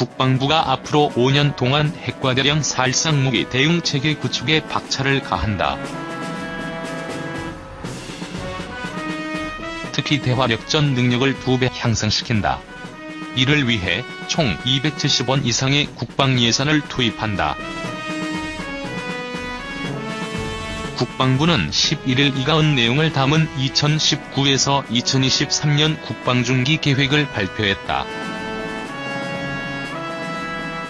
국방부가 앞으로 5년 동안 핵과대량 살상무기 대응체계 구축에 박차를 가한다. 특히 대화력전 능력을 2배 향상시킨다. 이를 위해 총 270원 이상의 국방 예산을 투입한다. 국방부는 11일 이가은 내용을 담은 2019에서 2023년 국방중기 계획을 발표했다.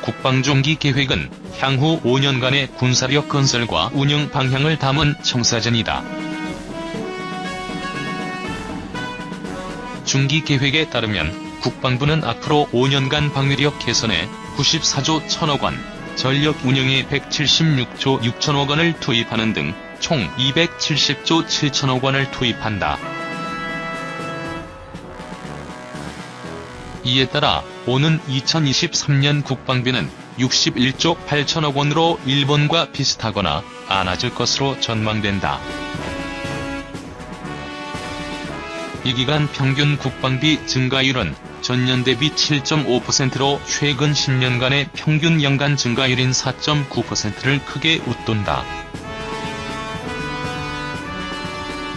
국방중기 계획은 향후 5년간의 군사력 건설과 운영 방향을 담은 청사전이다. 중기 계획에 따르면 국방부는 앞으로 5년간 방위력 개선에 94조 1천억 원, 전력 운영에 176조 6천억 원을 투입하는 등 총 270조 7천억 원을 투입한다. 이에 따라 오는 2023년 국방비는 61조 8천억 원으로 일본과 비슷하거나 안 낮을 것으로 전망된다. 이 기간 평균 국방비 증가율은 전년 대비 7.5%로 최근 10년간의 평균 연간 증가율인 4.9%를 크게 웃돈다.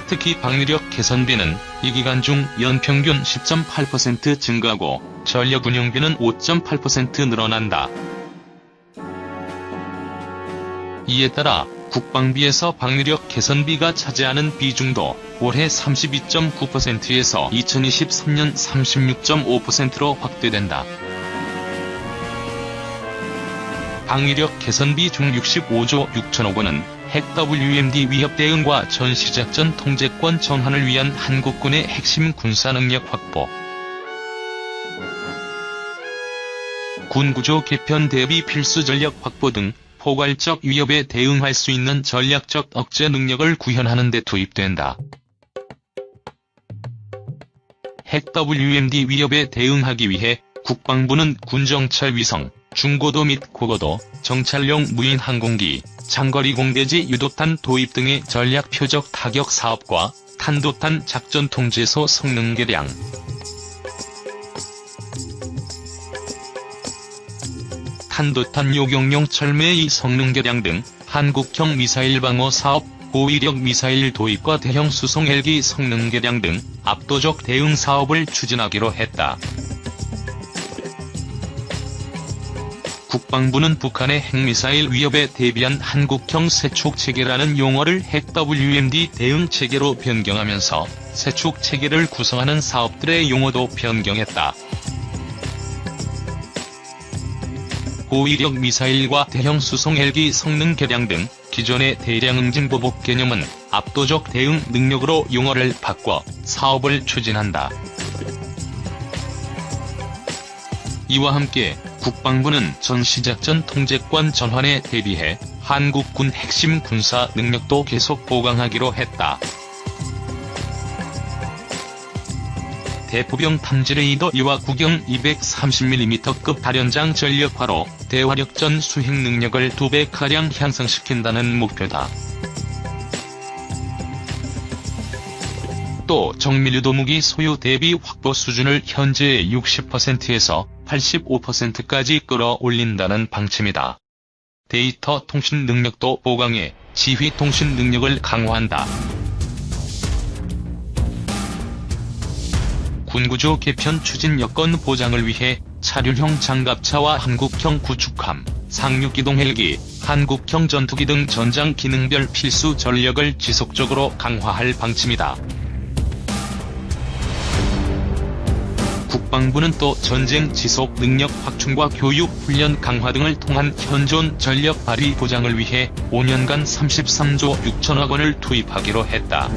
특히 방위력 개선비는 이 기간 중 연평균 10.8% 증가고 전력 운영비는 5.8% 늘어난다. 이에 따라 국방비에서 방위력 개선비가 차지하는 비중도 올해 32.9%에서 2023년 36.5%로 확대된다. 방위력 개선비 중 65조 6천억 원은 핵 WMD 위협 대응과 전시작전 통제권 정한을 위한 한국군의 핵심 군사능력 확보, 군구조 개편 대비 필수 전력 확보 등 포괄적 위협에 대응할 수 있는 전략적 억제 능력을 구현하는 데 투입된다. 핵 WMD 위협에 대응하기 위해 국방부는 군정찰 위성, 중고도 및 고고도, 정찰용 무인 항공기, 장거리 공대지 유도탄 도입 등의 전략 표적 타격 사업과 탄도탄 작전 통제소 성능 개량, 탄도탄 요격용 철매의 성능 개량 등 한국형 미사일 방어 사업, 고위력 미사일 도입과 대형 수송 헬기 성능 개량 등 압도적 대응 사업을 추진하기로 했다. 국방부는 북한의 핵미사일 위협에 대비한 한국형 세축체계라는 용어를 핵 WMD 대응체계로 변경하면서 세축체계를 구성하는 사업들의 용어도 변경했다. 고위력 미사일과 대형 수송 헬기 성능 개량 등 기존의 대량 응징 보복 개념은 압도적 대응 능력으로 용어를 바꿔 사업을 추진한다. 이와 함께 국방부는 전시작전 통제권 전환에 대비해 한국군 핵심 군사 능력도 계속 보강하기로 했다. 대포병 탐지레이더 이와 구경 230mm급 다련장 전력화로 대화력전 수행 능력을 2배가량 향상시킨다는 목표다. 또 정밀유도무기 소유 대비 확보 수준을 현재의 60%에서 85%까지 끌어올린다는 방침이다. 데이터 통신 능력도 보강해 지휘 통신 능력을 강화한다. 군구조 개편 추진 여건 보장을 위해 차륜형 장갑차와 한국형 구축함, 상륙기동 헬기, 한국형 전투기 등 전장 기능별 필수 전력을 지속적으로 강화할 방침이다. 국방부는 또 전쟁 지속 능력 확충과 교육 훈련 강화 등을 통한 현존 전력 발휘 보장을 위해 5년간 33조 6천억 원을 투입하기로 했다.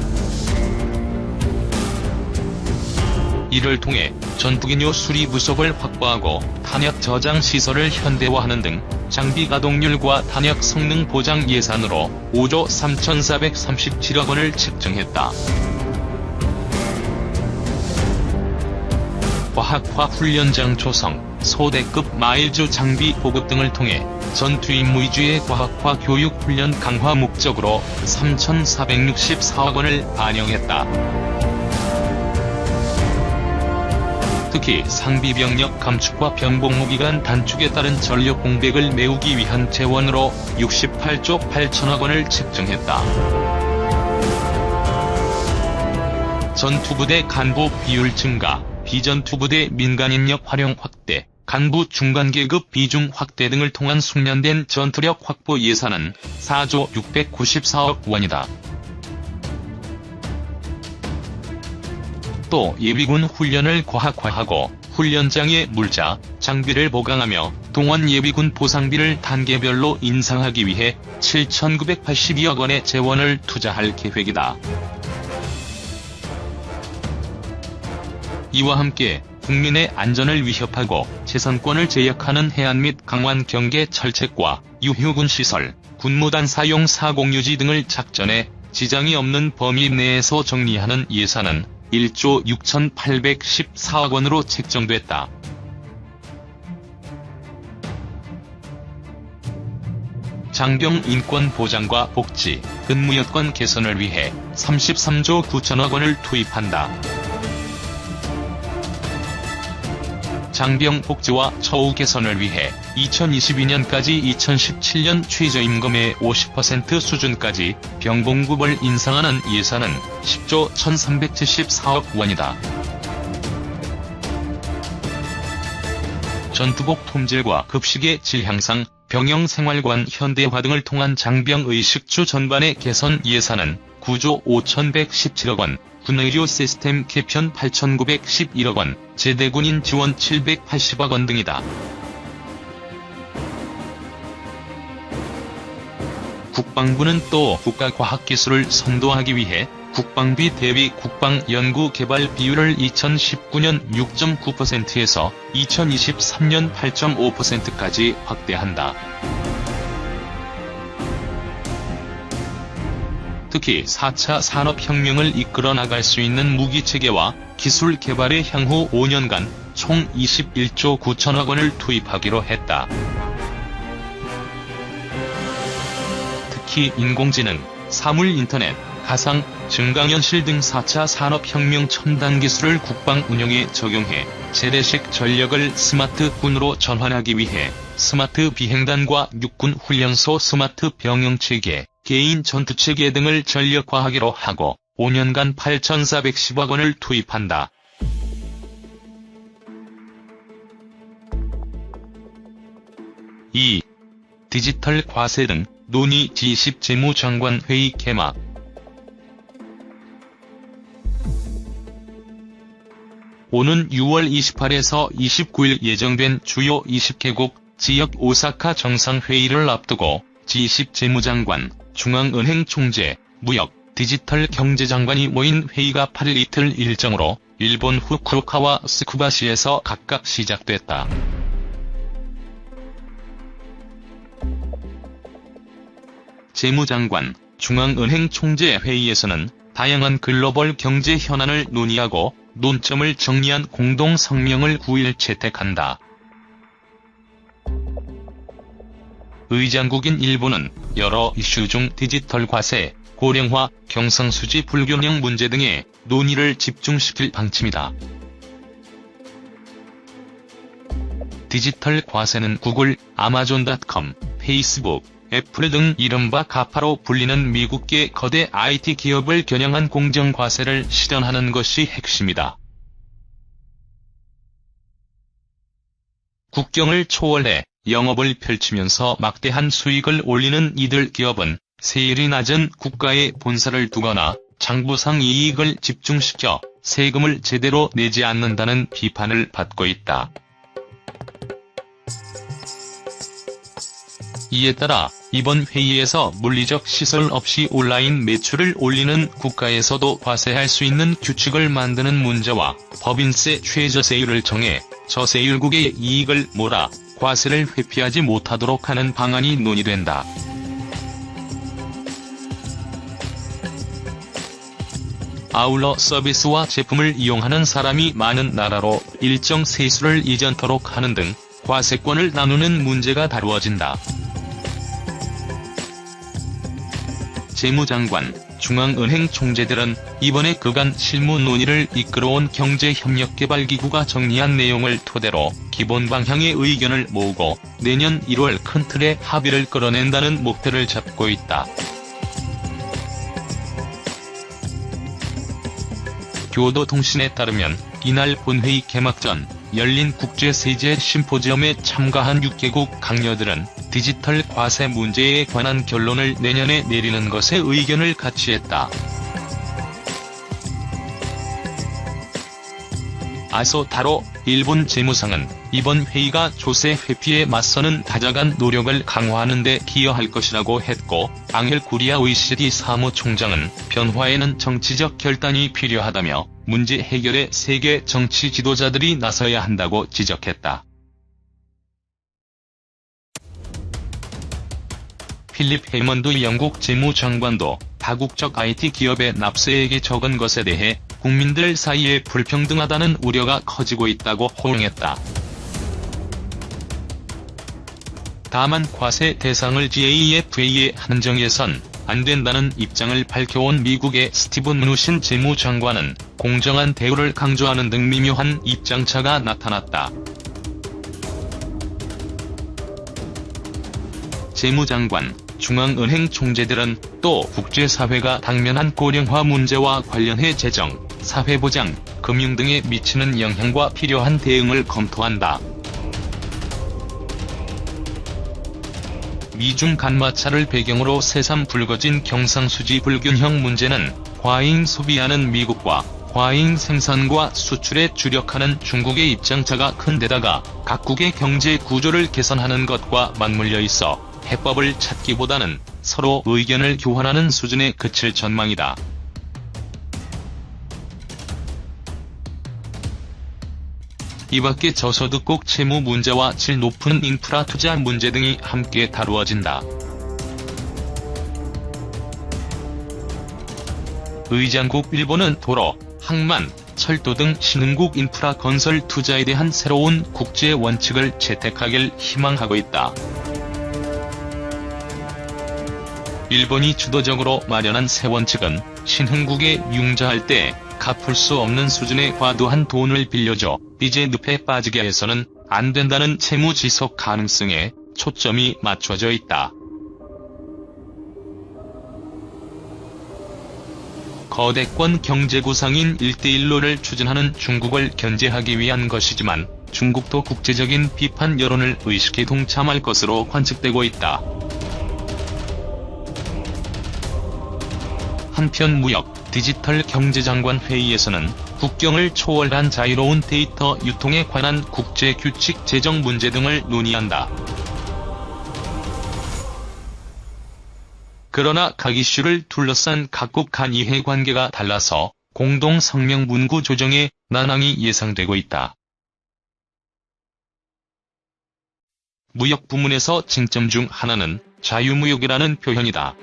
이를 통해 전투기뇨 수리 부속을 확보하고 탄약 저장 시설을 현대화하는 등 장비 가동률과 탄약 성능 보장 예산으로 5조 3,437억 원을 책정했다. 과학화 훈련장 조성, 소대급 마일즈 장비 보급 등을 통해 전투 임무 위주의 과학화 교육 훈련 강화 목적으로 3,464억 원을 반영했다. 특히 상비병력 감축과 병복무기간 단축에 따른 전력 공백을 메우기 위한 재원으로 68조 8천억 원을 책정했다. 전투부대 간부 비율 증가, 비전투부대 민간인력 활용 확대, 간부 중간계급 비중 확대 등을 통한 숙련된 전투력 확보 예산은 4조 694억 원이다. 또 예비군 훈련을 과학화하고 훈련장의 물자, 장비를 보강하며 동원 예비군 보상비를 단계별로 인상하기 위해 7,982억 원의 재원을 투자할 계획이다. 이와 함께 국민의 안전을 위협하고 재선권을 제약하는 해안 및 강원 경계 철책과 유휴군 시설, 군무단 사용 사공유지 등을 작전에 지장이 없는 범위 내에서 정리하는 예산은 1조 6,814억 원으로 책정됐다. 장병 인권 보장과 복지, 근무 여건 개선을 위해 33조 9천억 원을 투입한다. 장병 복지와 처우 개선을 위해 2022년까지 2017년 최저임금의 50% 수준까지 병봉급을 인상하는 예산은 10조 1,374억 원이다. 전투복 품질과 급식의 질 향상, 병영생활관 현대화 등을 통한 장병의식주 전반의 개선 예산은 9조 5,117억 원, 군의료 시스템 개편 8,911억 원, 제대군인 지원 780억 원 등이다. 국방부는 또 국가과학기술을 선도하기 위해 국방비 대비 국방연구개발 비율을 2019년 6.9%에서 2023년 8.5%까지 확대한다. 특히 4차 산업혁명을 이끌어 나갈 수 있는 무기체계와 기술 개발에 향후 5년간 총 21조 9천억 원을 투입하기로 했다. 특히 인공지능, 사물인터넷, 가상, 증강현실 등 4차 산업혁명 첨단 기술을 국방 운영에 적용해 재래식 전력을 스마트군으로 전환하기 위해 스마트 비행단과 육군 훈련소 스마트 병영체계, 개인 전투체계 등을 전력화하기로 하고 5년간 8,410억 원을 투입한다. 이 디지털 과세 등 논의 G20 재무장관 회의 개막. 오는 6월 28일에서 29일 예정된 주요 20개국 지역 오사카 정상회의를 앞두고 G20 재무장관, 중앙은행 총재, 무역, 디지털 경제장관이 모인 회의가 8일 이틀 일정으로 일본 후쿠오카와 스쿠바시에서 각각 시작됐다. 재무장관, 중앙은행 총재 회의에서는 다양한 글로벌 경제 현안을 논의하고 논점을 정리한 공동 성명을 9일 채택한다. 의장국인 일본은 여러 이슈 중 디지털 과세, 고령화, 경상수지 불균형 문제 등에 논의를 집중시킬 방침이다. 디지털 과세는 구글, 아마존.com, 페이스북, 애플 등 이른바 가파로 불리는 미국계 거대 IT 기업을 겨냥한 공정과세를 실현하는 것이 핵심이다. 국경을 초월해 영업을 펼치면서 막대한 수익을 올리는 이들 기업은 세율이 낮은 국가에 본사를 두거나 장부상 이익을 집중시켜 세금을 제대로 내지 않는다는 비판을 받고 있다. 이에 따라 이번 회의에서 물리적 시설 없이 온라인 매출을 올리는 국가에서도 과세할 수 있는 규칙을 만드는 문제와 법인세 최저세율을 정해 저세율국의 이익을 몰아 과세를 회피하지 못하도록 하는 방안이 논의된다. 아울러 서비스와 제품을 이용하는 사람이 많은 나라로 일정 세수를 이전토록 하는 등 과세권을 나누는 문제가 다루어진다. 재무장관, 중앙은행 총재들은 이번에 그간 실무 논의를 이끌어온 경제협력개발기구가 정리한 내용을 토대로 기본 방향의 의견을 모으고 내년 1월 큰 틀의 합의를 끌어낸다는 목표를 잡고 있다. 교도통신에 따르면 이날 본회의 개막 전 열린 국제세제 심포지엄에 참가한 6개국 강요들은 디지털 과세 문제에 관한 결론을 내년에 내리는 것에 의견을 같이했다. 아소타로 일본 재무상은 이번 회의가 조세 회피에 맞서는 다자간 노력을 강화하는 데 기여할 것이라고 했고, 앙헬 구리아 OECD 사무총장은 변화에는 정치적 결단이 필요하다며 문제 해결에 세계 정치 지도자들이 나서야 한다고 지적했다. 필립 해먼드 영국 재무장관도 다국적 IT 기업의 납세액이 적은 것에 대해 국민들 사이에 불평등하다는 우려가 커지고 있다고 호응했다. 다만 과세 대상을 GAFA에 한정해선 안 된다는 입장을 밝혀온 미국의 스티븐 무누신 재무장관은 공정한 대우를 강조하는 등 미묘한 입장차가 나타났다. 재무장관, 중앙은행 총재들은 또 국제사회가 당면한 고령화 문제와 관련해 재정, 사회보장, 금융 등에 미치는 영향과 필요한 대응을 검토한다. 미중 간마차를 배경으로 새삼 불거진 경상수지 불균형 문제는 과잉 소비하는 미국과 과잉 생산과 수출에 주력하는 중국의 입장차가 큰 데다가 각국의 경제 구조를 개선하는 것과 맞물려 있어 해법을 찾기보다는 서로 의견을 교환하는 수준에 그칠 전망이다. 이밖에 저소득국 채무 문제와 질 높은 인프라 투자 문제 등이 함께 다루어진다. 의장국 일본은 도로, 항만, 철도 등 신흥국 인프라 건설 투자에 대한 새로운 국제 원칙을 채택하길 희망하고 있다. 일본이 주도적으로 마련한 새 원칙은 신흥국에 융자할 때 갚을 수 없는 수준의 과도한 돈을 빌려줘 빚에 늪에 빠지게 해서는 안 된다는 채무 지속 가능성에 초점이 맞춰져 있다. 거대권 경제구상인 1대1로를 추진하는 중국을 견제하기 위한 것이지만 중국도 국제적인 비판 여론을 의식해 동참할 것으로 관측되고 있다. 한편 무역, 디지털 경제장관 회의에서는 국경을 초월한 자유로운 데이터 유통에 관한 국제규칙 제정 문제 등을 논의한다. 그러나 각 이슈를 둘러싼 각국 간 이해관계가 달라서 공동 성명 문구 조정에 난항이 예상되고 있다. 무역 부문에서 쟁점 중 하나는 자유무역이라는 표현이다.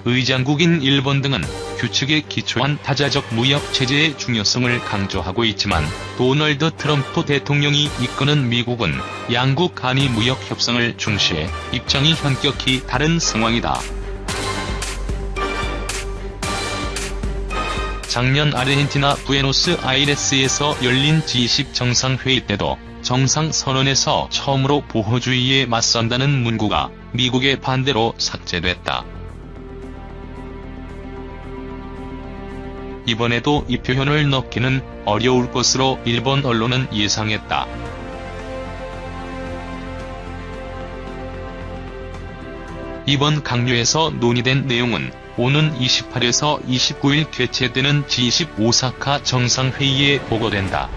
의장국인 일본 등은 규칙에 기초한 다자적 무역 체제의 중요성을 강조하고 있지만 도널드 트럼프 대통령이 이끄는 미국은 양국 간의 무역 협상을 중시해 입장이 현격히 다른 상황이다. 작년 아르헨티나 부에노스아이레스에서 열린 G20 정상회의 때도 정상선언에서 처음으로 보호주의에 맞선다는 문구가 미국의 반대로 삭제됐다. 이번에도 이 표현을 넣기는 어려울 것으로 일본 언론은 예상했다. 이번 강요에서 논의된 내용은 오는 28에서 29일 개최되는 G20 오사카 정상회의에 보고된다.